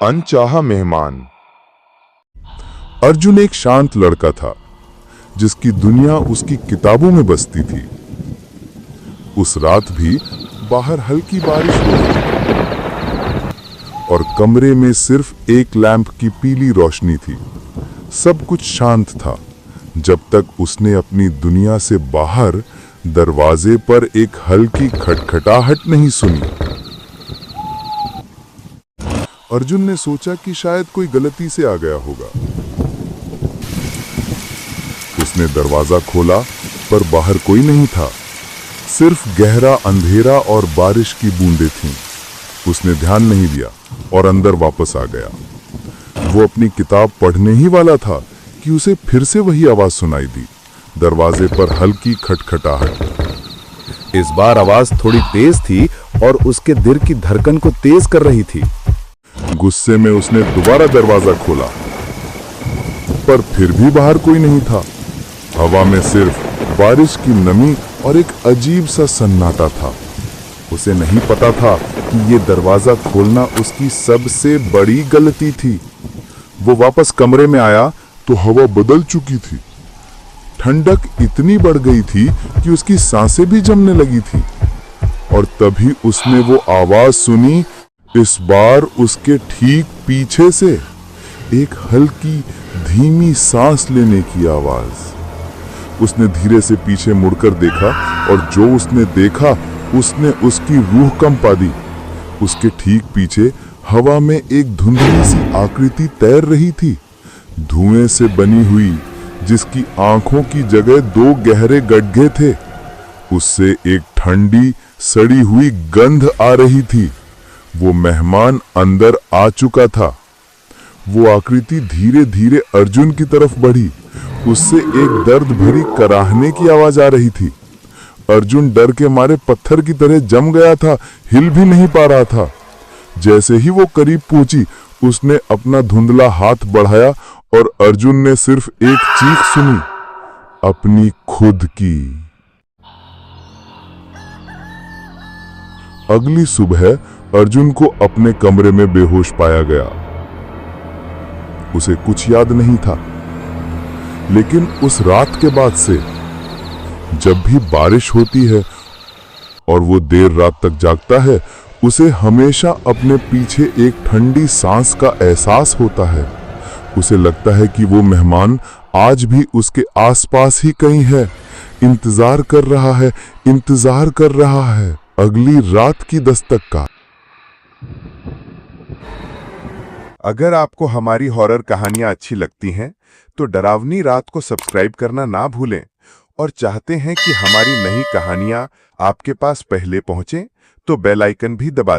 अनचाहा मेहमान। अर्जुन एक शांत लड़का था जिसकी दुनिया उसकी किताबों में बसती थी। उस रात भी बाहर हल्की बारिश हो रही थी और कमरे में सिर्फ एक लैंप की पीली रोशनी थी। सब कुछ शांत था जब तक उसने अपनी दुनिया से बाहर दरवाजे पर एक हल्की खटखटाहट नहीं सुनी। अर्जुन ने सोचा कि शायद कोई गलती से आ गया होगा। उसने दरवाजा खोला पर बाहर कोई नहीं था, सिर्फ गहरा अंधेरा और बारिश की बूंदें थीं। उसने ध्यान नहीं दिया और अंदर वापस आ गया। वो अपनी किताब पढ़ने ही वाला था कि उसे फिर से वही आवाज सुनाई दी, दरवाजे पर हल्की खटखटाहट। इस बार आवाज थोड़ी तेज थी और उसके दिल की धड़कन को तेज कर रही थी। गुस्से में उसने दोबारा दरवाजा खोला पर फिर भी बाहर कोई नहीं था। हवा में सिर्फ बारिश की नमी और एक अजीब सा सन्नाटा था। उसे नहीं पता था कि ये दरवाजा खोलना उसकी सबसे बड़ी गलती थी। वो वापस कमरे में आया तो हवा बदल चुकी थी। ठंडक इतनी बढ़ गई थी कि उसकी सांसें भी जमने लगी थी। और तभी उसने वो आवाज सुनी, इस बार उसके ठीक पीछे से, एक हल्की धीमी सांस लेने की आवाज। उसने धीरे से पीछे मुड़कर देखा और जो उसने देखा उसने उसकी रूह कंपा दी। उसके ठीक पीछे हवा में एक धुंधली सी आकृति तैर रही थी, धुएं से बनी हुई, जिसकी आंखों की जगह दो गहरे गड्ढे थे। उससे एक ठंडी सड़ी हुई गंध आ रही थी। वो मेहमान अंदर आ चुका था। वो आकृति धीरे धीरे अर्जुन की तरफ बढ़ी। उससे एक दर्द भरी कराहने की आवाज आ रही थी। अर्जुन डर के मारे पत्थर की तरह जम गया था, हिल भी नहीं पा रहा था। जैसे ही वो करीब पहुंची, उसने अपना धुंधला हाथ बढ़ाया और अर्जुन ने सिर्फ एक चीख सुनी, अपनी खुद की। अगली सुबह अर्जुन को अपने कमरे में बेहोश पाया गया। उसे कुछ याद नहीं था, लेकिन उस रात के बाद से जब भी बारिश होती है और वो देर रात तक जागता है, उसे हमेशा अपने पीछे एक ठंडी सांस का एहसास होता है। उसे लगता है कि वो मेहमान आज भी उसके आसपास ही कहीं है, इंतजार कर रहा है, इंतजार कर रहा है अगली रात की दस्तक का। अगर आपको हमारी हॉरर कहानियां अच्छी लगती हैं तो डरावनी रात को सब्सक्राइब करना ना भूलें, और चाहते हैं कि हमारी नई कहानियां आपके पास पहले पहुंचें तो बेल आइकन भी दबा दें।